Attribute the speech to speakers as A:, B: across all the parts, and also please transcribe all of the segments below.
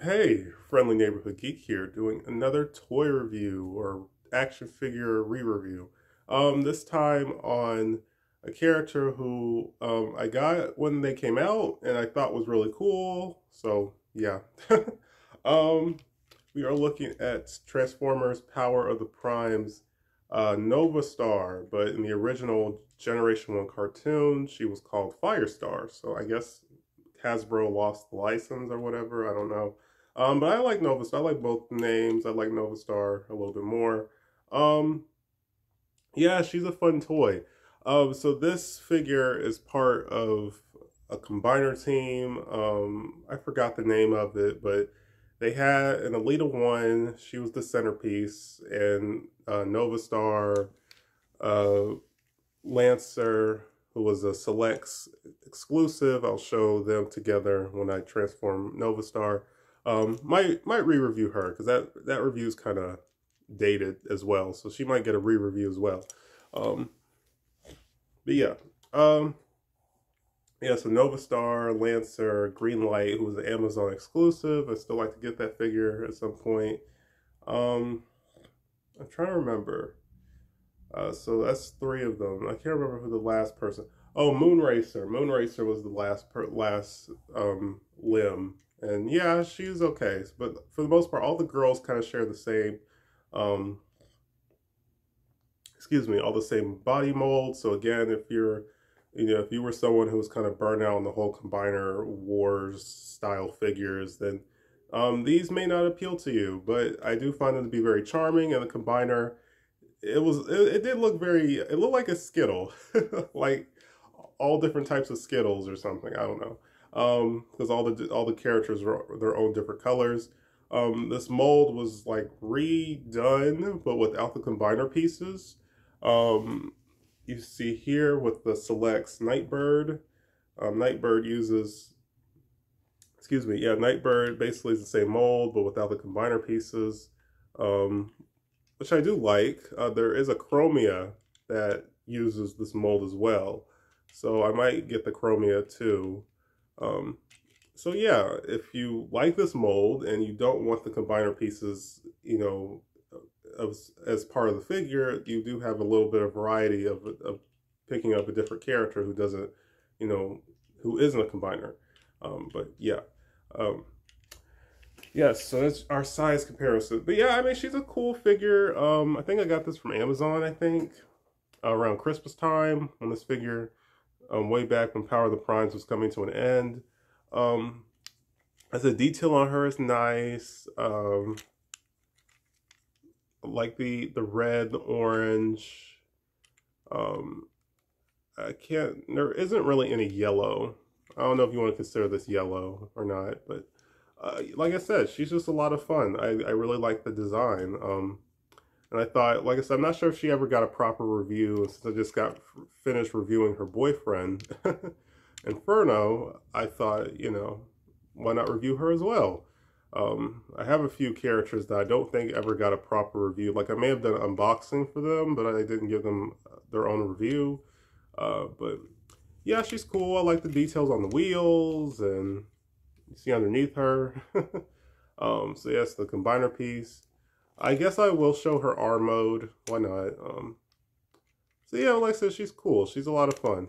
A: Hey, friendly neighborhood geek here, doing another toy review or action figure re-review. This time on a character who I got when they came out and I thought was really cool. So yeah, um, we are looking at Transformers: Power of the Primes, Novastar, but in the original Generation One cartoon, she was called Firestar. So I guess Hasbro lost the license or whatever. I don't know. But I like Novastar. I like both names. I like Novastar a little bit more. Um, yeah, she's a fun toy. So this figure is part of a combiner team. I forgot the name of it, but they had an Elita 1. She was the centerpiece, and Novastar, uh, Lancer, who was a Selects exclusive. I'll show them together when I transform Novastar. Might re-review her because that review is kind of dated as well, so she might get a re-review as well. Um, but yeah, um, yeah. So Novastar, Lancer, Greenlight, who was an Amazon exclusive. I still like to get that figure at some point. Um, I'm trying to remember. So that's three of them. I can't remember who the last person. Oh, Moonracer. Moonracer was the last limb, and yeah, she's okay. But for the most part, all the girls kind of share the same, um, excuse me, all the same body mold. So again, if you were someone who was kind of burnt out on the whole Combiner Wars style figures, then these may not appeal to you. But I do find them to be very charming, and the Combiner it did look very, it looked like a Skittle, like all different types of Skittles or something. I don't know, because all the characters are their own different colors. This mold was like redone, but without the combiner pieces. You see here with the Selects Nightbird. Nightbird uses, excuse me, yeah, Nightbird basically is the same mold, but without the combiner pieces. Um, which I do like. There is a Chromia that uses this mold as well, so I might get the Chromia too. Um, so yeah, if you like this mold and you don't want the combiner pieces, as part of the figure, you do have a little bit of variety of picking up a different character who doesn't, you know, who isn't a combiner. But yeah. Yes, so that's our size comparison. But yeah, I mean, she's a cool figure. I think I got this from Amazon, I think, around Christmas time when this figure, way back when Power of the Primes was coming to an end. As a detail on her is nice. Like the red, the orange. There isn't really any yellow. I don't know if you want to consider this yellow or not, but like I said, she's just a lot of fun. I really like the design. And I thought, like I said, I'm not sure if she ever got a proper review. Since I just got finished reviewing her boyfriend, Inferno, I thought, why not review her as well? I have a few characters that I don't think ever got a proper review. Like I may have done an unboxing for them, but I didn't give them their own review. But yeah, she's cool. I like the details on the wheels and you see underneath her. So yes, the combiner piece. I guess I will show her R mode. Why not? So yeah, like I said, she's cool. She's a lot of fun.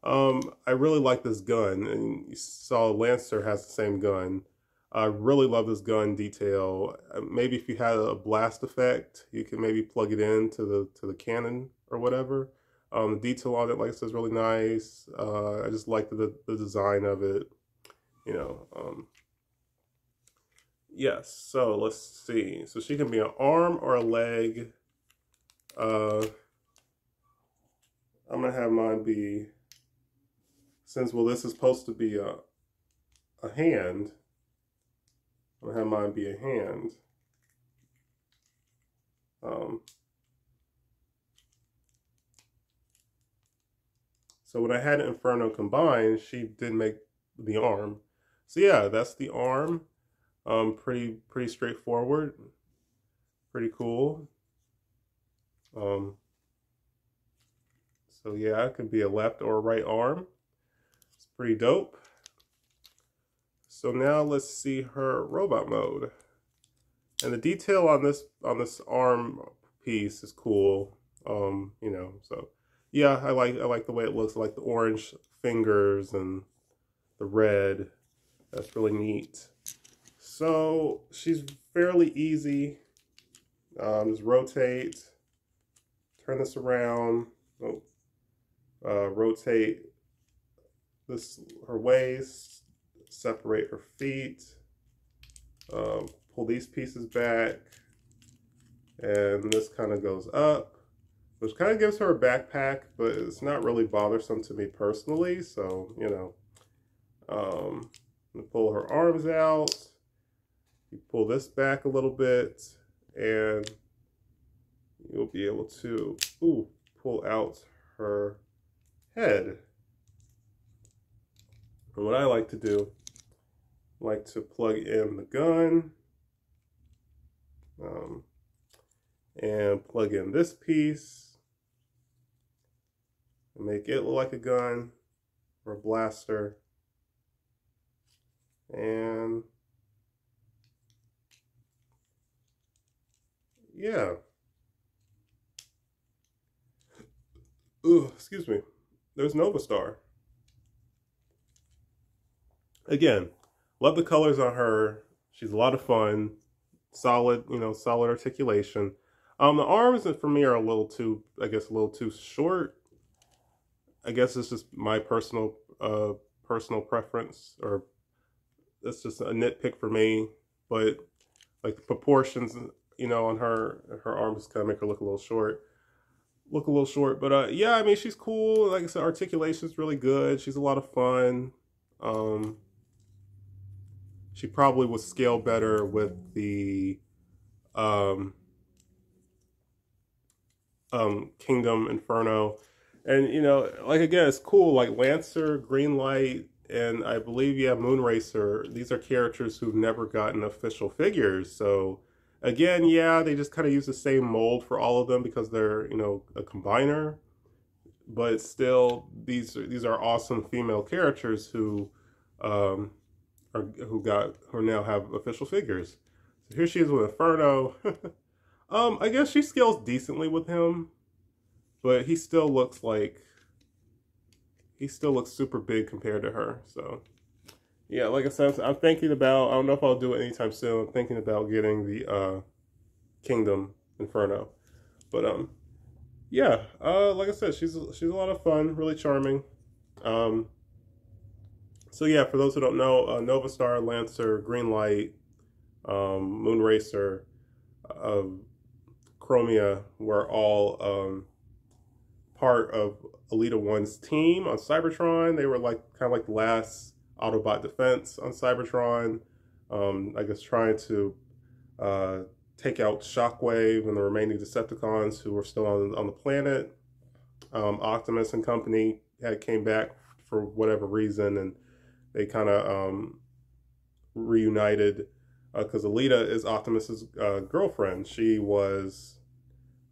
A: I really like this gun, and you saw Lancer has the same gun. I really love this gun detail. Maybe if you had a blast effect, you can maybe plug it in to the cannon or whatever. The detail on it, like I said, is really nice. I just like the design of it. Yes, so let's see. So she can be an arm or a leg. I'm gonna have mine be, since this is supposed to be a hand, I'm gonna have mine be a hand. So when I had Inferno combined, she did make the arm. So yeah, that's the arm. Pretty straightforward. Pretty cool. So yeah, it could be a left or a right arm. It's pretty dope. So now let's see her robot mode. And the detail on this arm piece is cool. You know, so yeah, I like the way it looks. I like the orange fingers and the red. That's really neat. So she's fairly easy. Just rotate, turn this around. Oh, rotate this her waist, separate her feet, pull these pieces back, and this kind of goes up, which kind of gives her a backpack, but it's not really bothersome to me personally. So, you know, pull her arms out, you pull this back a little bit, and you'll be able to pull out her head. And what I like to do, I like to plug in the gun, and plug in this piece and make it look like a gun or a blaster. And yeah. Ooh, excuse me. There's Novastar. Again, love the colors on her. She's a lot of fun. Solid, you know, solid articulation. The arms for me are a little too, I guess, a little too short. I guess it's just my personal preference, or that's just a nitpick for me. But like the proportions, you know, on her arms kind of make her look a little short. But yeah, I mean, she's cool. Like I said, articulation's really good. She's a lot of fun. She probably would scale better with the Kingdom Inferno. And, you know, like, again, it's cool. Like Lancer, Greenlight, and I believe, yeah, Moonracer. These are characters who've never gotten official figures. So, again, yeah, they just kind of use the same mold for all of them because they're, you know, a combiner. But still, these are awesome female characters who who now have official figures. So here she is with Inferno. I guess she scales decently with him, but he still looks super big compared to her. So yeah, like I said, I'm thinking about, I don't know if I'll do it anytime soon. I'm thinking about getting the Kingdom Inferno. But yeah, like I said, she's a lot of fun, really charming. So yeah, for those who don't know, Novastar, Lancer, Greenlight, Moonracer, Chromia were all part of Elita 1's team on Cybertron. They were like kind of like the last Autobot defense on Cybertron. I guess trying to take out Shockwave and the remaining Decepticons who were still on the planet. Optimus and company came back for whatever reason, and they kind of reunited because Elita is Optimus's girlfriend. She was,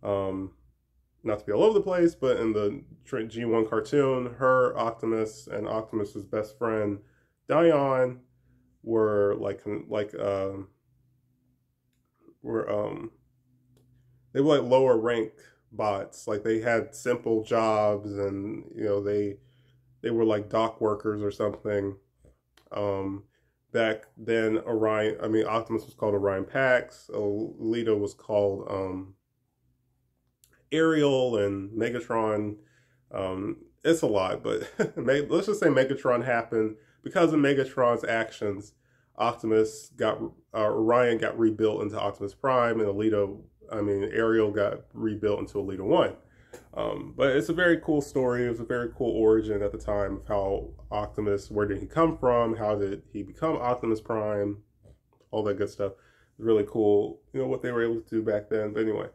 A: not to be all over the place, but in the G1 cartoon, her, Optimus, and Optimus's best friend Dion were they were like lower rank bots. Like they had simple jobs, and you know they were like dock workers or something. Back then, Optimus was called Orion Pax. Elita was called Ariel, and Megatron. It's a lot, but let's just say Megatron happened because of Megatron's actions. Orion got rebuilt into Optimus Prime, and Ariel got rebuilt into Elita 1. But it's a very cool story. It was a very cool origin at the time of how Optimus, where did he come from? How did he become Optimus Prime? All that good stuff. Really cool, you know, what they were able to do back then. But anyway,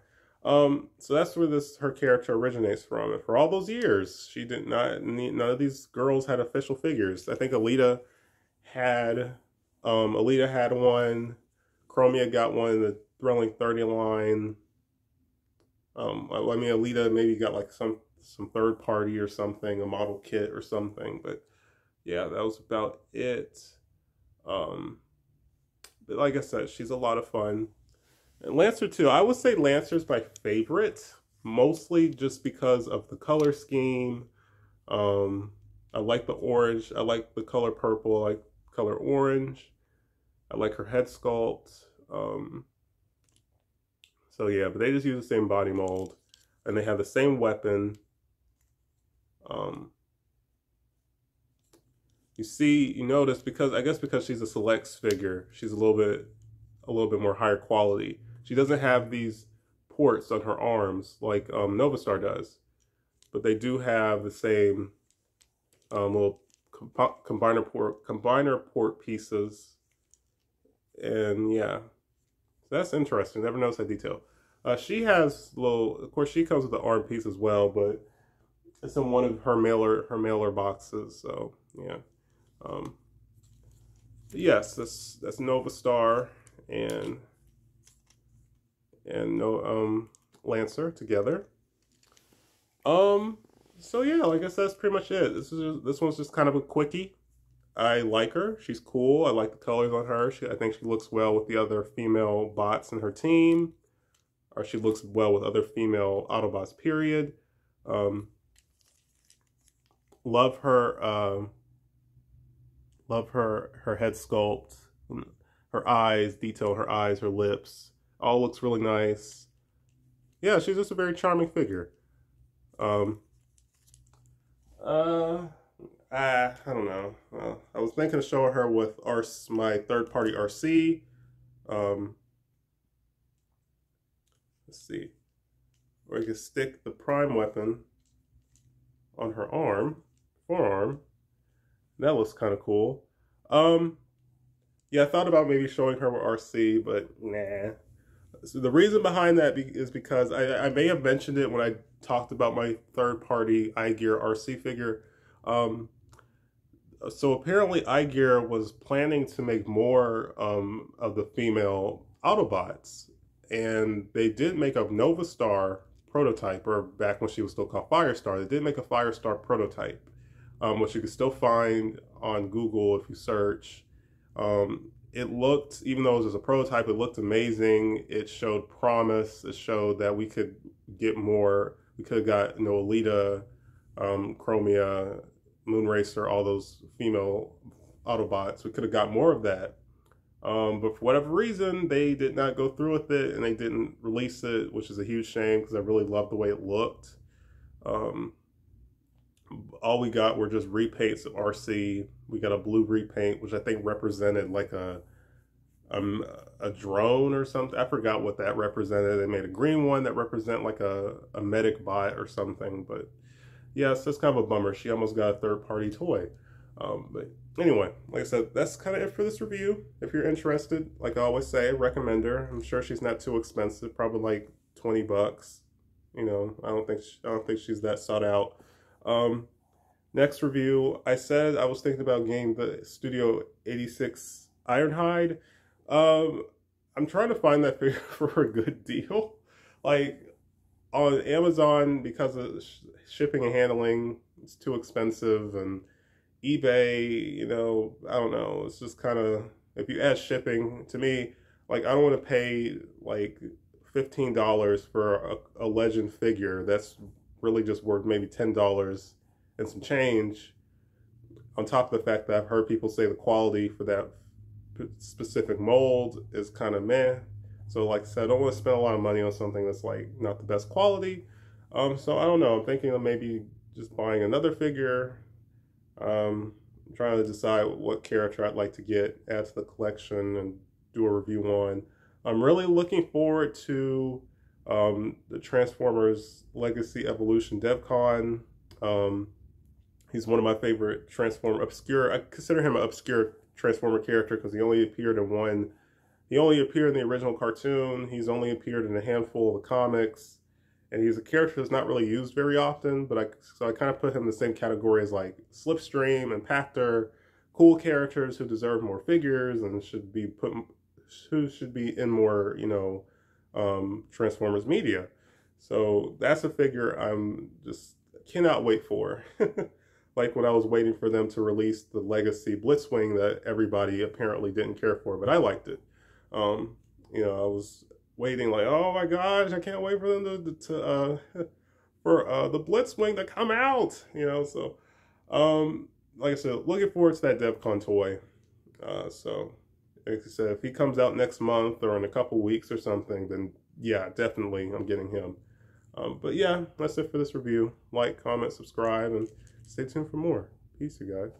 A: so that's where her character originates from. And for all those years, she did not need, none of these girls had official figures. I think Elita had one. Chromia got one in the Thrilling 30 line. Elita maybe got like some third party or something, a model kit or something, but yeah, that was about it. Um, but like I said, she's a lot of fun. And Lancer too. I would say Lancer's my favorite, mostly just because of the color scheme. Um, I like the orange. I like the color purple. I like color orange. I like her head sculpt. So yeah, but they just use the same body mold, and they have the same weapon. Um, you notice because I guess because she's a selects figure, she's a little bit more higher quality. She doesn't have these ports on her arms like Novastar does, but they do have the same little combiner port pieces, and yeah, so that's interesting. Never noticed that detail. She has little, of course, she comes with the arm piece as well, but it's in one of her mailer boxes. So yeah, yes, that's Novastar and no Lancer together. So yeah, like I guess that's pretty much it. This one's just kind of a quickie. I like her. She's cool. I like the colors on her. I think she looks well with the other female bots in her team, or she looks well with other female Autobots. Period. Love her. Love her head sculpt, her eyes, detail in her eyes, her lips. All looks really nice. Yeah, she's just a very charming figure. I don't know. I was thinking of showing her with my third-party RC. Let's see. Or you can stick the prime weapon on her forearm. That looks kind of cool. Yeah, I thought about maybe showing her with RC, but nah. So the reason behind that is because I may have mentioned it when I talked about my third-party iGear RC figure. So apparently iGear was planning to make more of the female Autobots, and they did make a Novastar prototype, or back when she was still called Firestar, they did make a Firestar prototype, which you can still find on Google if you search. It looked, even though it was just a prototype, it looked amazing. It showed promise. It showed that we could get more. We could have got, Alita, Chromia, Moonracer, all those female Autobots. We could have got more of that. But for whatever reason, they did not go through with it, and they didn't release it, which is a huge shame because I really loved the way it looked. All we got were just repaints of RC. We got a blue repaint, which I think represented like a drone or something. I forgot what that represented. They made a green one that represented like a medic bot or something. But yes, that's kind of a bummer. She almost got a third-party toy. But anyway, like I said, that's kind of it for this review. If you're interested, like I always say, recommend her. I'm sure she's not too expensive, probably like 20 bucks. I don't think she's that sought out. Next review, I said I was thinking about getting the Studio 86 Ironhide. I'm trying to find that figure for a good deal. Like on Amazon, because of shipping and handling, it's too expensive, and eBay, I don't know. It's just kind of, if you add shipping, to me, like I don't want to pay like $15 for a Legend figure that's really just worth maybe $10 and some change, on top of the fact that I've heard people say the quality for that specific mold is kind of meh. So like I said, I don't want to spend a lot of money on something that's like not the best quality. So I don't know. I'm thinking of maybe just buying another figure. I'm trying to decide what character I'd like to get, add to the collection, and do a review on. I'm really looking forward to the Transformers Legacy Evolution DevCon. He's one of my favorite I consider him an obscure Transformer character because he only appeared in the original cartoon. He's only appeared in a handful of the comics, and he's a character that's not really used very often, so I kind of put him in the same category as like Slipstream and Pactor, cool characters who deserve more figures and should be in more, Transformers media. So that's a figure I'm just cannot wait for. like when I was waiting for them to release the Legacy Blitzwing that everybody apparently didn't care for, but I liked it. You know, I was waiting like, oh my gosh, I can't wait for them for the Blitzwing to come out. You know, so like I said, looking forward to that DevCon toy. So like I said, if he comes out next month or in a couple weeks or something, then yeah, definitely I'm getting him. But yeah, that's it for this review. Like, comment, subscribe, and stay tuned for more. Peace, you guys.